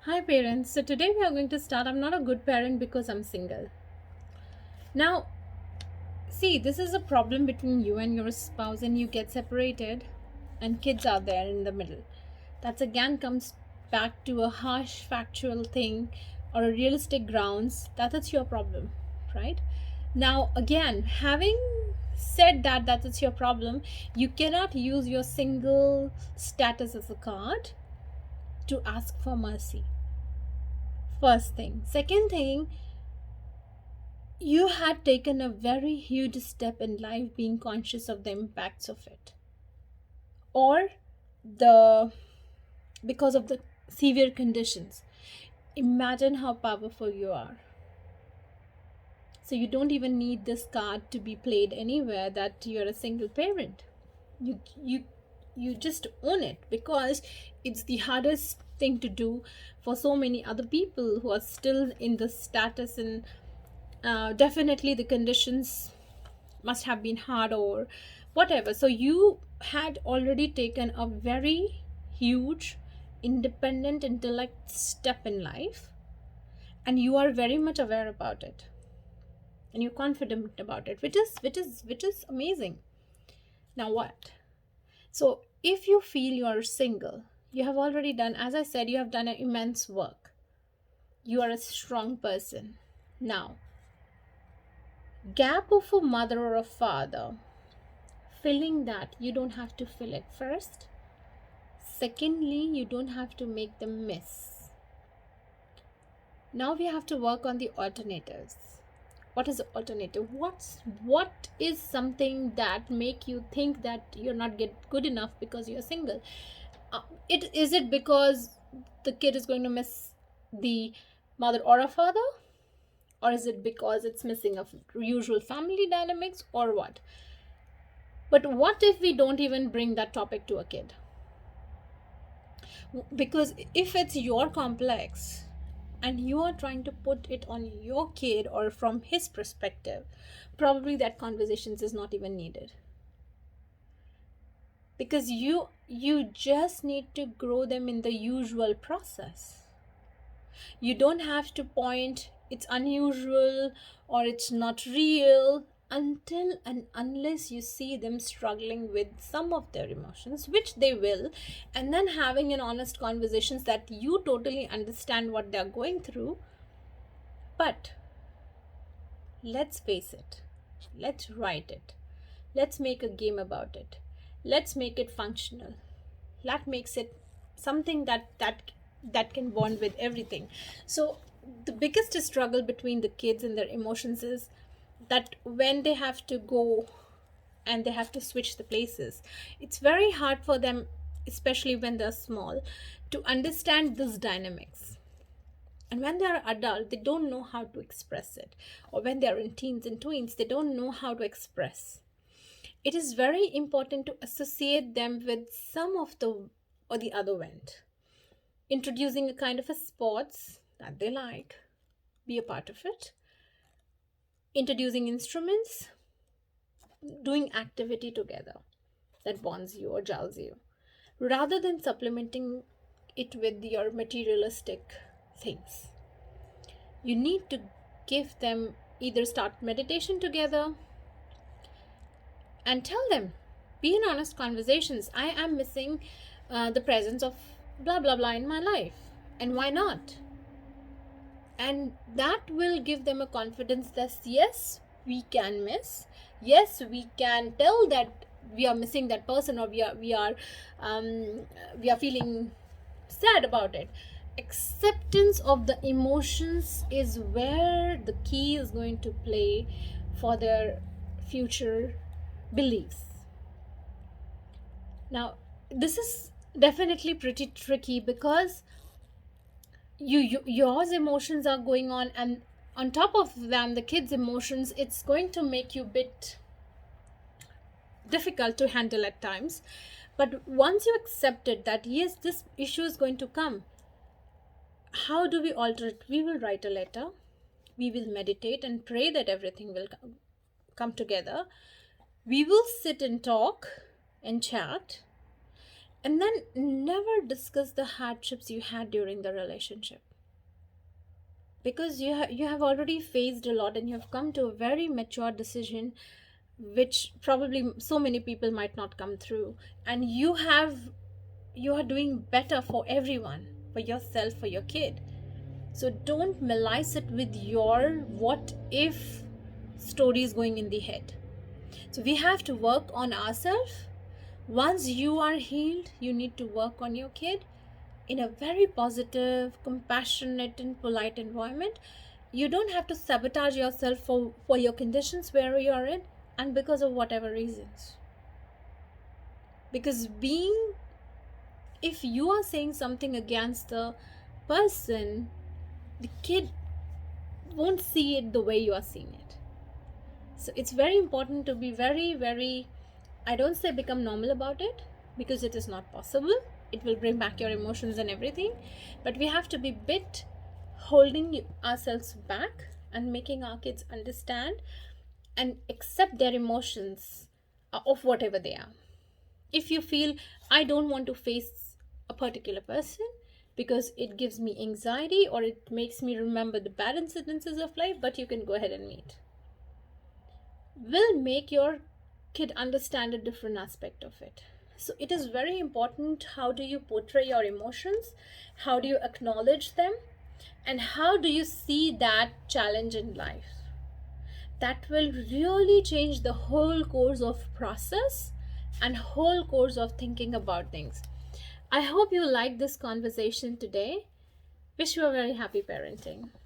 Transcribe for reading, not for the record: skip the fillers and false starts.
Hi parents. So today we are going to start. I'm not a good parent because I'm single. Now, see, this is a problem between you and your spouse and you get separated and kids are there in the middle. That again comes back to a harsh factual thing or a realistic grounds that it's your problem, right? Now, again, having said that it's your problem, you cannot use your single status as a card to ask for mercy. First thing. Second thing, you had taken a very huge step in life being conscious of the impacts of it, or the because of the severe conditions. Imagine how powerful you are. So you don't even need this card to be played anywhere that you're a single parent. You you you just own it, because it's the hardest thing to do for so many other people who are still in the status, and definitely the conditions must have been hard or whatever. So you had already taken a very huge independent intellect step in life, and you are very much aware about it, and you're confident about it, which is amazing. Now what? So if you feel you are single, you have already done, as I said, you have done an immense work. You are a strong person. Now, gap of a mother or a father, filling that, you don't have to fill it first. Secondly, you don't have to make them miss. Now we have to work on the alternatives. What is the alternative? What is something that make you think that you're not get good enough because you're single? It because the kid is going to miss the mother or a father, or is it because it's missing of usual family dynamics, or what? But what if we don't even bring that topic to a kid? Because if it's your complex and you are trying to put it on your kid or from his perspective, probably that conversation is not even needed, because you just need to grow them in the usual process. You don't have to point it's unusual or it's not real until and unless you see them struggling with some of their emotions, which they will, and then having an honest conversations that you totally understand what they're going through. But let's face it, let's write it, let's make a game about it, let's make it functional, that makes it something that can bond with everything. So the biggest struggle between the kids and their emotions is that when they have to go and they have to switch the places, it's very hard for them, especially when they're small, to understand this dynamics. And when they are adult, they don't know how to express it, or when they are in teens and tweens, they don't know how to express. It is very important to associate them with some of the or the other end, introducing a kind of a sports that they like, be a part of it, introducing instruments, doing activity together that bonds you or gels you, rather than supplementing it with your materialistic things. You need to give them, either start meditation together and tell them, be in honest conversations, I am missing the presence of blah blah blah in my life, and why not? And that will give them a confidence that yes, we can miss, yes, we can tell that we are missing that person, or we are feeling sad about it. Acceptance of the emotions is where the key is going to play for their future beliefs. Now, this is definitely pretty tricky, because yours emotions are going on, and on top of them the kids emotions, it's going to make you a bit difficult to handle at times. But once you accepted that yes, this issue is going to come, how do we alter it? We will write a letter, we will meditate and pray that everything will come together. We will sit and talk and chat, And then never discuss the hardships you had during the relationship, because you have already faced a lot and you have come to a very mature decision, which probably so many people might not come through. And you are doing better for everyone, for yourself, for your kid. So don't malice it with your what if stories going in the head. So we have to work on ourselves. Once you are healed, you need to work on your kid in a very positive, compassionate, and polite environment. You don't have to sabotage yourself for your conditions where you are in and because of whatever reasons. Because if you are saying something against the person, the kid won't see it the way you are seeing it. So it's very important to be very, very, I don't say become normal about it, because it is not possible. It will bring back your emotions and everything. But we have to be bit holding ourselves back and making our kids understand and accept their emotions of whatever they are. If you feel, I don't want to face a particular person because it gives me anxiety or it makes me remember the bad incidences of life, but you can go ahead and meet, will make your kid understand a different aspect of it. So it is very important, how do you portray your emotions, how do you acknowledge them, and how do you see that challenge in life. That will really change the whole course of process and whole course of thinking about things. I hope you liked this conversation today. Wish you a very happy parenting.